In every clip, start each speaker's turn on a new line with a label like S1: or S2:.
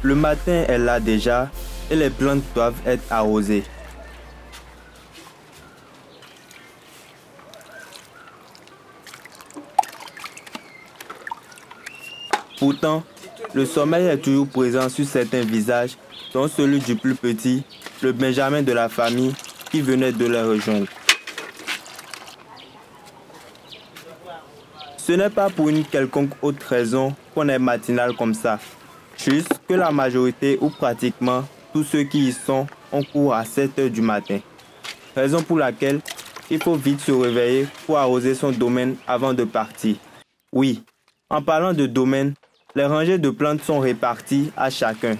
S1: Le matin est là déjà et les plantes doivent être arrosées. Pourtant, le sommeil est toujours présent sur certains visages, dont celui du plus petit, le Benjamin de la famille, qui venait de les rejoindre. Ce n'est pas pour une quelconque autre raison qu'on est matinal comme ça. Juste que la majorité ou pratiquement tous ceux qui y sont ont cours à 7 heures du matin. Raison pour laquelle il faut vite se réveiller pour arroser son domaine avant de partir. Oui, en parlant de domaine, les rangées de plantes sont réparties à chacun.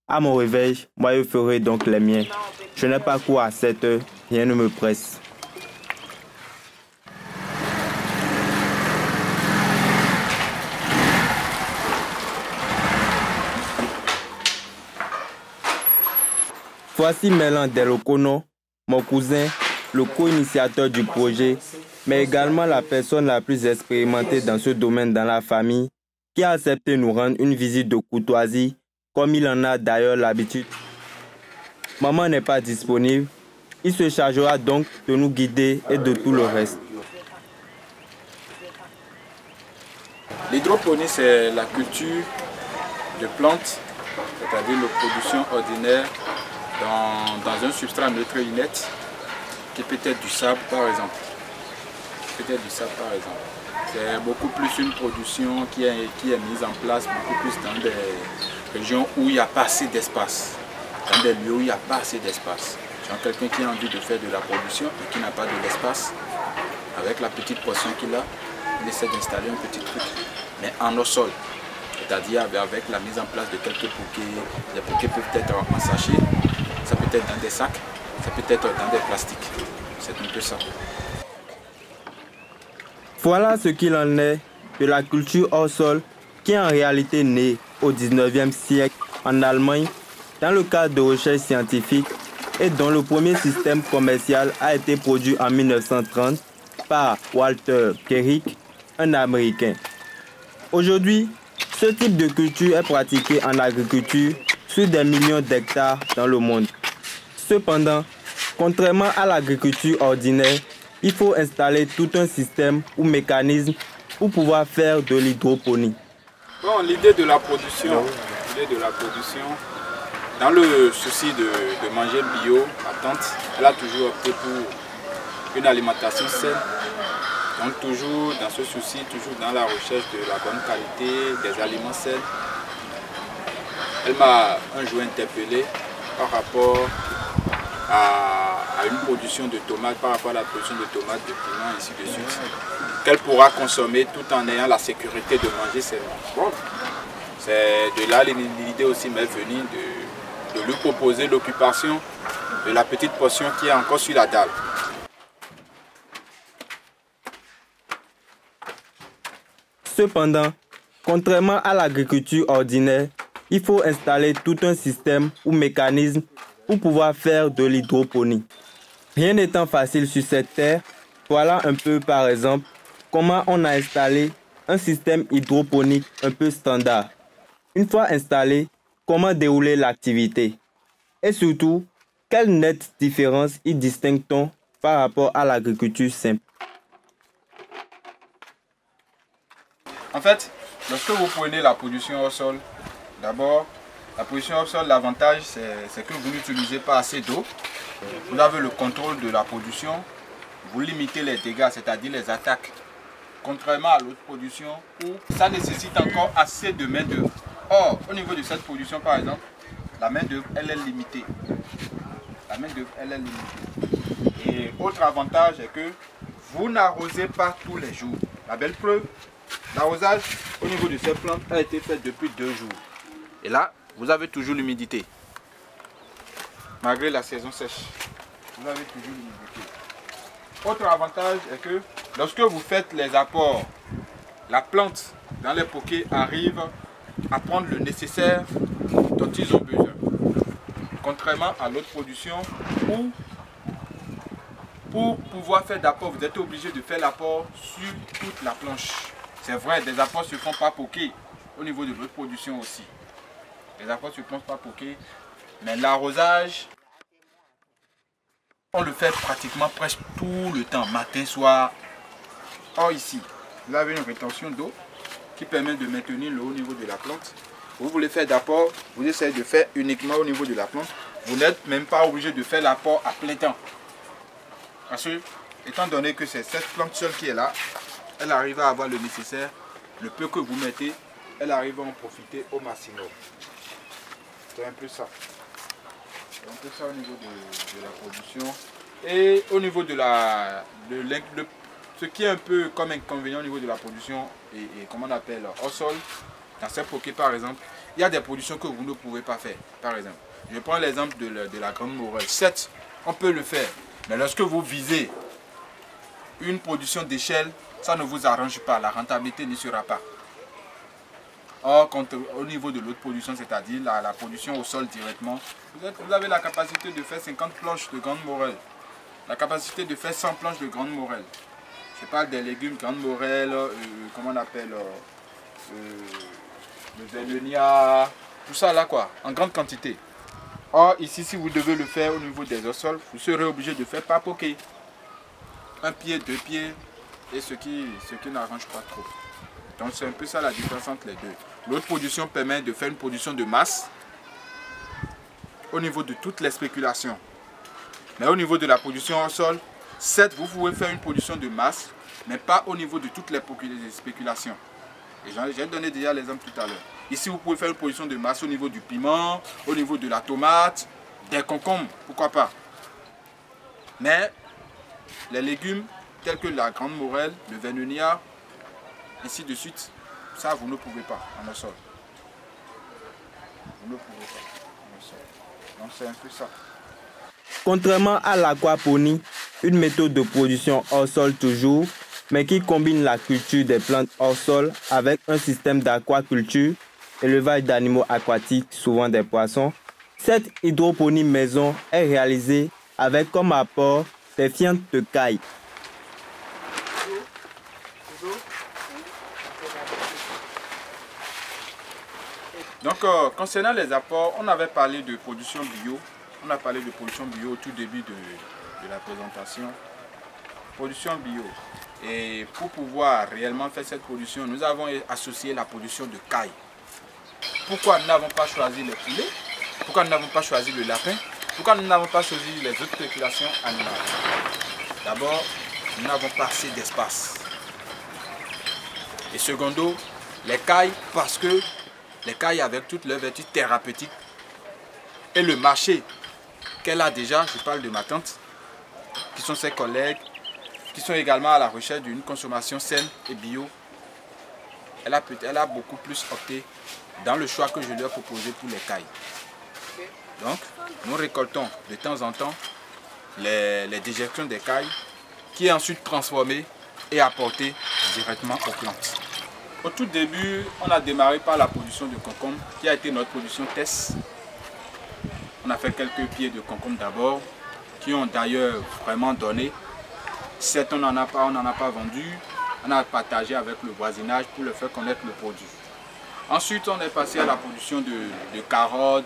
S1: À mon réveil, moi je ferai donc les miens. Je n'ai pas cours à 7 heures, rien ne me presse. Voici Mélan Delokono, mon cousin, le co-initiateur du projet, mais également la personne la plus expérimentée dans ce domaine dans la famille, qui a accepté de nous rendre une visite de courtoisie, comme il en a d'ailleurs l'habitude. Maman n'est pas disponible, il se chargera donc de nous guider et de tout le reste.
S2: L'hydroponie, c'est la culture de plantes, c'est-à-dire la production ordinaire dans un substrat neutre et inerte, qui peut être du sable par exemple. C'est beaucoup plus une production qui est mise en place beaucoup plus dans des régions où il n'y a pas assez d'espace, dans des lieux où il n'y a pas assez d'espace. Genre quelqu'un qui a envie de faire de la production et qui n'a pas de l'espace, avec la petite portion qu'il a, il essaie d'installer un petit truc, mais en au sol. C'est-à-dire avec la mise en place de quelques bouquets. Les bouquets peuvent être en sachet, ça peut être dans des sacs, ça peut être dans des plastiques. C'est un peu ça.
S1: Voilà ce qu'il en est de la culture hors sol qui est en réalité née au 19e siècle en Allemagne dans le cadre de recherches scientifiques et dont le premier système commercial a été produit en 1930 par Walter Gericke, un Américain. Aujourd'hui, ce type de culture est pratiqué en agriculture sur des millions d'hectares dans le monde. Cependant, contrairement à l'agriculture ordinaire, il faut installer tout un système ou mécanisme pour pouvoir faire de l'hydroponie.
S2: Bon, l'idée de la production, dans le souci de manger bio, ma tante, elle a toujours opté pour une alimentation saine. Donc toujours dans ce souci, toujours dans la recherche de la bonne qualité, des aliments sains. Elle m'a un jour interpellé par rapport à une production de tomates, par rapport à la production de tomates, de piments, ainsi de suite, qu'elle pourra consommer tout en ayant la sécurité de manger sainement. Bon, c'est de là l'idée aussi m'est venue de lui proposer l'occupation de la petite portion qui est encore sur la dalle.
S1: Cependant, contrairement à l'agriculture ordinaire, il faut installer tout un système ou mécanisme pour pouvoir faire de l'hydroponie. Rien n'étant facile sur cette terre, voilà un peu par exemple comment on a installé un système hydroponique un peu standard. Une fois installé, comment dérouler l'activité? Et surtout, quelle nette différence y distingue-t-on par rapport à l'agriculture simple?
S2: En fait, lorsque vous prenez la production au sol, d'abord, la production au sol, l'avantage c'est que vous n'utilisez pas assez d'eau. Vous avez le contrôle de la production, vous limitez les dégâts, c'est-à-dire les attaques. Contrairement à l'autre production où ça nécessite encore assez de main-d'œuvre. Or, au niveau de cette production par exemple, la main-d'œuvre elle est limitée. Et autre avantage est que vous n'arrosez pas tous les jours. La belle preuve, l'arrosage au niveau de ces plantes a été fait depuis 2 jours. Et là, vous avez toujours l'humidité. Malgré la saison sèche, vous avez toujours l'humidité. Autre avantage est que lorsque vous faites les apports, la plante dans les poquets arrive à prendre le nécessaire dont ils ont besoin. Contrairement à l'autre production où pour pouvoir faire d'apport, vous êtes obligé de faire l'apport sur toute la planche. C'est vrai, des apports se font par poquet au niveau de votre production aussi. Les apports sur plante pas poquer. Mais l'arrosage, on le fait pratiquement presque tout le temps, matin, soir. Or ici, vous avez une rétention d'eau qui permet de maintenir le haut niveau de la plante. Vous voulez faire d'apport, vous essayez de faire uniquement au niveau de la plante. Vous n'êtes même pas obligé de faire l'apport à plein temps. Parce que, étant donné que c'est cette plante seule qui est là, elle arrive à avoir le nécessaire. Le peu que vous mettez, elle arrive à en profiter au maximum. C'est un peu ça. C'est un peu ça au niveau de la production. Et au niveau de ce qui est un peu comme inconvénient au niveau de la production, et comment on appelle, au sol, dans ces poquets par exemple, il y a des productions que vous ne pouvez pas faire. Par exemple, je prends l'exemple de la grande morelle. Certes, on peut le faire, mais lorsque vous visez une production d'échelle, ça ne vous arrange pas, la rentabilité n'y sera pas. Or, au niveau de l'autre production, c'est-à-dire la production au sol directement, vous avez la capacité de faire 50 planches de grande morelle, la capacité de faire 100 planches de grande morelle. Je parle des légumes, grande morelle, comment on appelle, le zélonia, tout ça là quoi, en grande quantité. Or, ici, si vous devez le faire au niveau des sols, vous serez obligé de faire par poquet. Un pied, 2 pieds, et ce qui n'arrange pas trop. Donc c'est un peu ça la différence entre les deux. L'autre production permet de faire une production de masse au niveau de toutes les spéculations. Mais au niveau de la production au sol, certes vous pouvez faire une production de masse, mais pas au niveau de toutes les spéculations. Et j'ai donné déjà l'exemple tout à l'heure. Ici vous pouvez faire une production de masse au niveau du piment, au niveau de la tomate, des concombres, pourquoi pas. Mais les légumes tels que la grande morelle, le vernonia, ainsi de suite, ça vous ne pouvez pas en sol. Vous ne pouvez pas en sol. Donc c'est un peu ça.
S1: Contrairement à l'aquaponie, une méthode de production hors sol toujours, mais qui combine la culture des plantes hors sol avec un système d'aquaculture, élevage d'animaux aquatiques, souvent des poissons, cette hydroponie maison est réalisée avec comme apport des fientes de caille.
S2: Donc, concernant les apports, on avait parlé de production bio. On a parlé de production bio au tout début de la présentation. Production bio. Et pour pouvoir réellement faire cette production, nous avons associé la production de caille. Pourquoi nous n'avons pas choisi les poulets? Pourquoi nous n'avons pas choisi le lapin? Pourquoi nous n'avons pas choisi les autres spéculations animales? D'abord, nous n'avons pas assez d'espace. Et secondo, les cailles, parce que les cailles avec toutes leurs vertus thérapeutiques et le marché qu'elle a déjà, je parle de ma tante, qui sont ses collègues, qui sont également à la recherche d'une consommation saine et bio. Elle a beaucoup plus opté dans le choix que je lui ai proposé pour les cailles. Donc, nous récoltons de temps en temps les déjections des cailles qui est ensuite transformée et apportée directement aux plantes. Au tout début, on a démarré par la production de concombre qui a été notre production test. On a fait quelques pieds de concombre d'abord qui ont d'ailleurs vraiment donné. Certes, on n'en a pas vendu, on a partagé avec le voisinage pour le faire connaître le produit. Ensuite, on est passé à la production de carottes,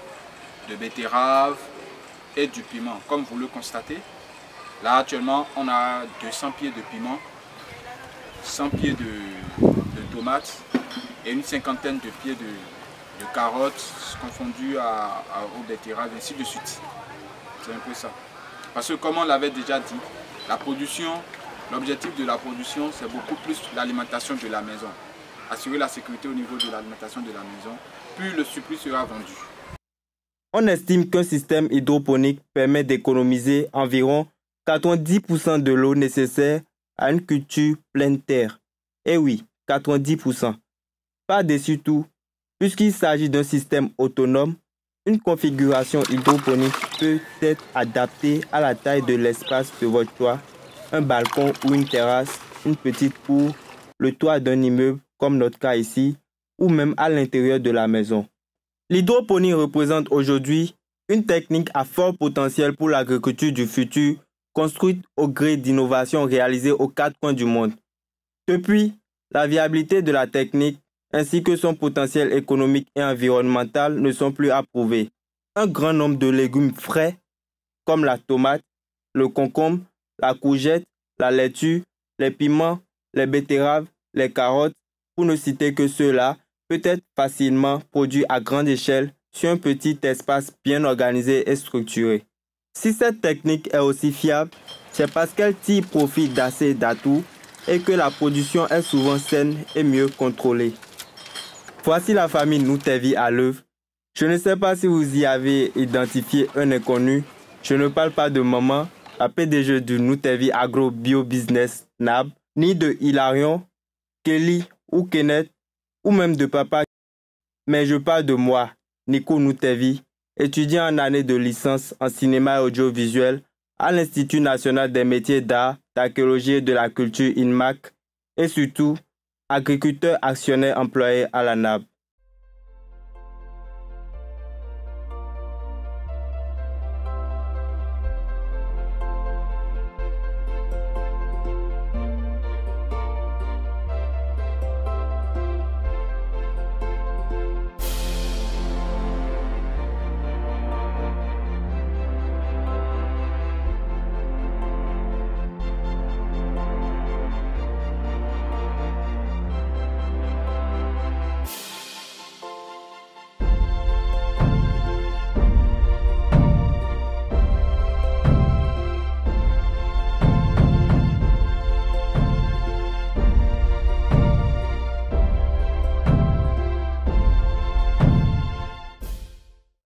S2: de betteraves et du piment. Comme vous le constatez, là actuellement, on a 200 pieds de piment, 100 pieds de tomates et une cinquantaine de pieds de carottes confondues aux betteraves, ainsi de suite. C'est un peu ça. Parce que comme on l'avait déjà dit, la production, l'objectif de la production, c'est beaucoup plus l'alimentation de la maison. Assurer la sécurité au niveau de l'alimentation de la maison, puis le surplus sera vendu.
S1: On estime qu'un système hydroponique permet d'économiser environ 90% de l'eau nécessaire à une culture pleine terre. Et oui, 90%. Par-dessus tout, puisqu'il s'agit d'un système autonome, une configuration hydroponique peut être adaptée à la taille de l'espace de votre toit, un balcon ou une terrasse, une petite cour, le toit d'un immeuble comme notre cas ici, ou même à l'intérieur de la maison. L'hydroponie représente aujourd'hui une technique à fort potentiel pour l'agriculture du futur, construite au gré d'innovations réalisées aux 4 coins du monde. Depuis, la viabilité de la technique ainsi que son potentiel économique et environnemental ne sont plus approuvés. Un grand nombre de légumes frais, comme la tomate, le concombre, la courgette, la laitue, les piments, les betteraves, les carottes, pour ne citer que ceux-là, peut être facilement produit à grande échelle sur un petit espace bien organisé et structuré. Si cette technique est aussi fiable, c'est parce qu'elle tire profit d'assez d'atouts et que la production est souvent saine et mieux contrôlée. Voici la famille Nutevi à l'œuvre. Je ne sais pas si vous y avez identifié un inconnu. Je ne parle pas de maman, la PDG du Nutevi Agro Bio Business NAB, ni de Hilarion, Kelly ou Kenneth, ou même de papa. Mais je parle de moi, Nico Nutevi, étudiant en année de licence en cinéma et audiovisuel à l'Institut national des métiers d'art, d'archéologie et de la culture INMAC, et surtout agriculteur actionnaire employé à la NAB.